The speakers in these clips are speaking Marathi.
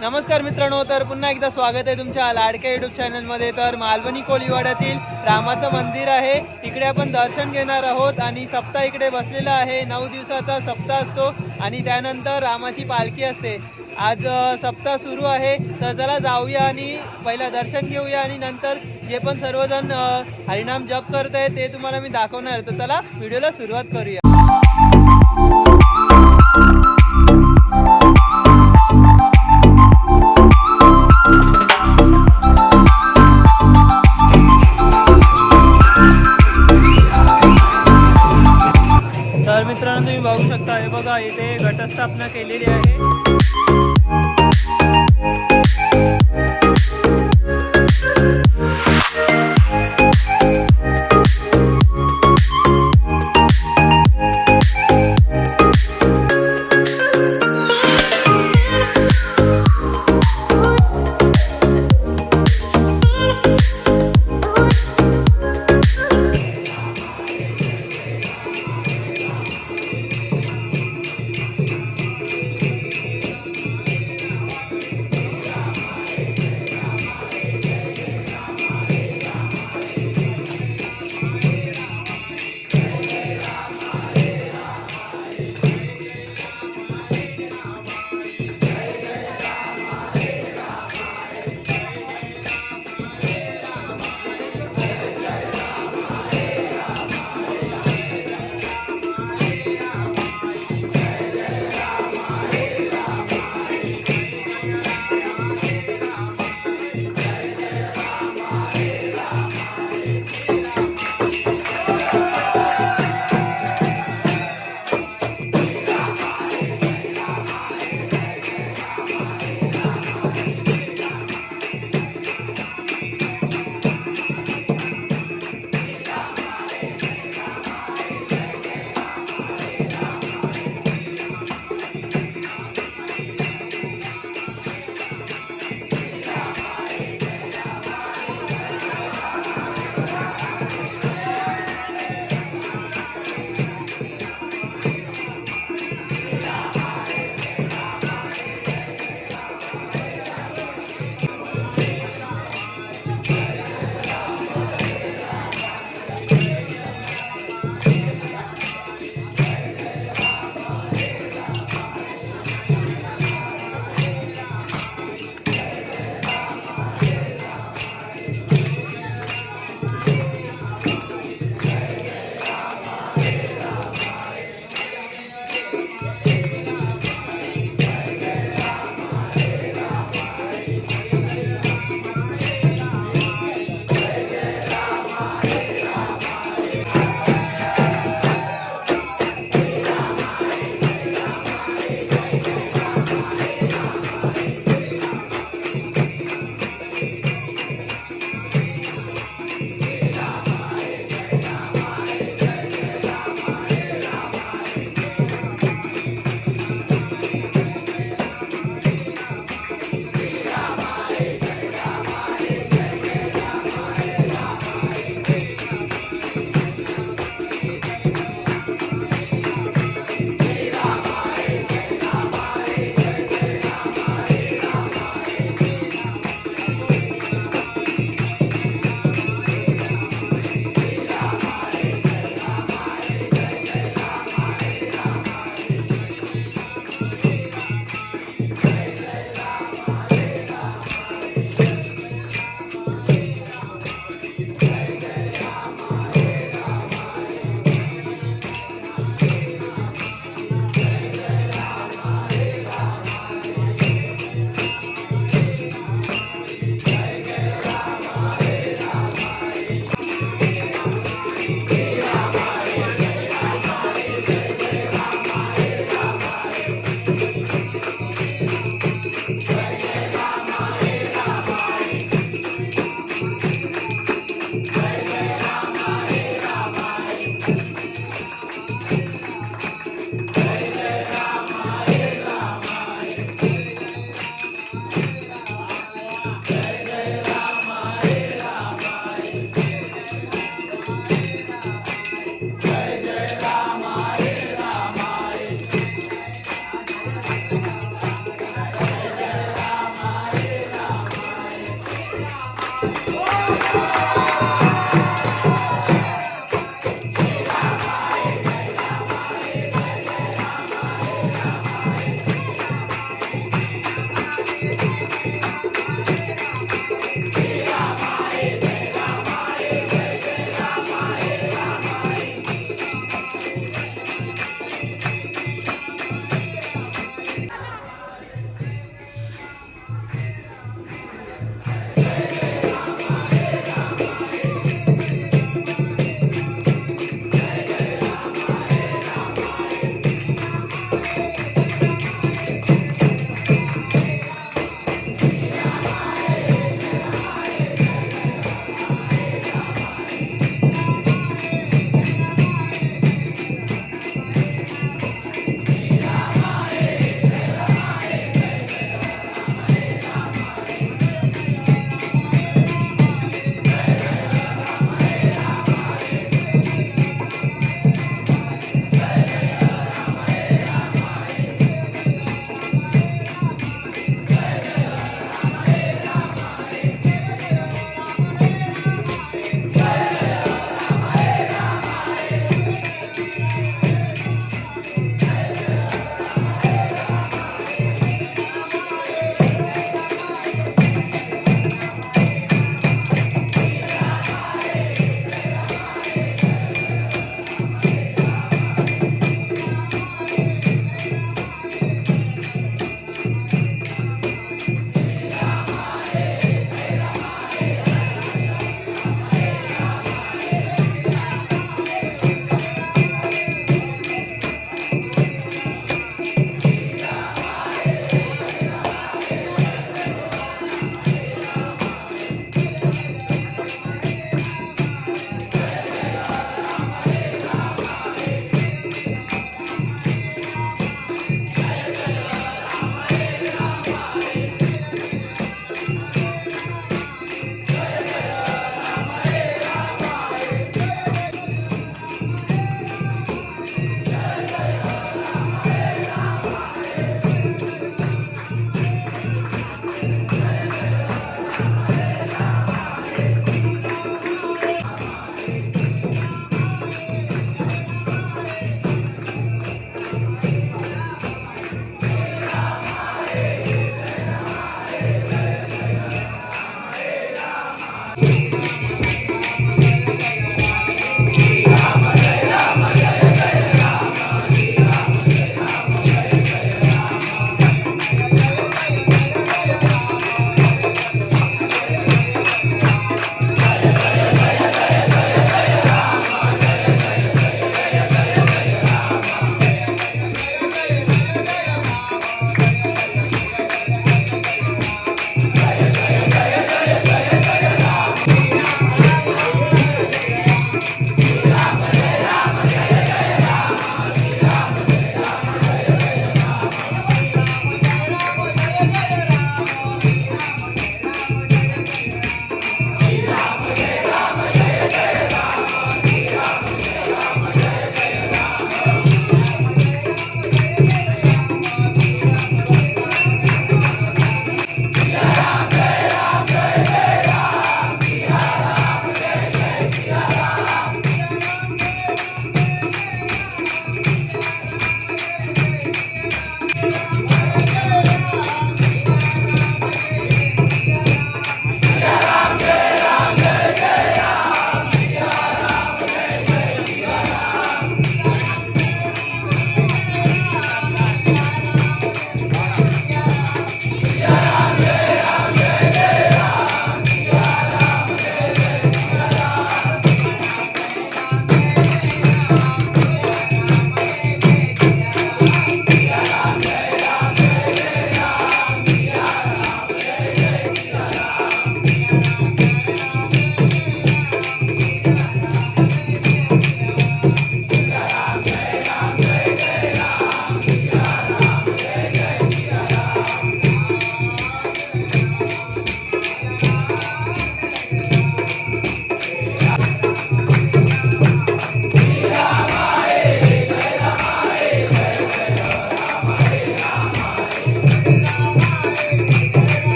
नमस्कार मित्रांनो, तर पुन्हा एकदा स्वागत आहे तुमच्या लाडक्या यूट्यूब चॅनलमध्ये। तर मालवणी कोळीवाड्यातील रामाचं मंदिर आहे, तिकडे आपण दर्शन घेणार आहोत आणि सप्ताह इकडे बसलेला आहे। 9 दिवसाचा सप्ताह असतो आणि त्यानंतर रामाची पालखी असते। आज सप्ताह सुरू आहे, तर चला जाऊया आणि पहिला दर्शन घेऊया आणि नंतर जे पण सर्वजण हरिनाम जप करत आहे ते तुम्हाला मी दाखवणार। तर चला व्हिडिओला सुरुवात करूया। तर मित्रांनो, तुम्ही बघू शकता, हे बघा इथे घटस्थापना केलेली आहे।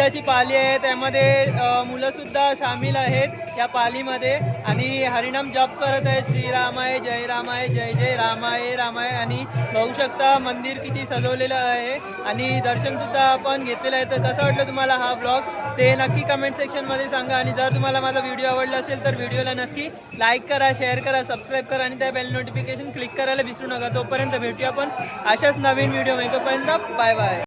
सध्याची पाली आहे त्यामध्ये मुलंसुद्धा सामील आहेत या पालीमध्ये आणि हरिनाम जप करत आहे श्रीरामाय जय रामाय जय जय रामाय रामाय. आणि बघू शकता मंदिर किती सजवलेलं आहे आणि दर्शनसुद्धा आपण घेतलेलं आहे. तर कसं वाटलं तुम्हाला हा ब्लॉग ते नक्की कमेंट सेक्शनमध्ये सांगा. आणि जर तुम्हाला माझा व्हिडिओ आवडला असेल तर व्हिडिओला नक्की लाईक करा, शेअर करा, सबस्क्राईब करा आणि त्या बेल नोटिफिकेशन क्लिक करायला विसरू नका. तोपर्यंत भेटूया आपण अशाच नवीन व्हिडिओ. तोपर्यंत बाय बाय.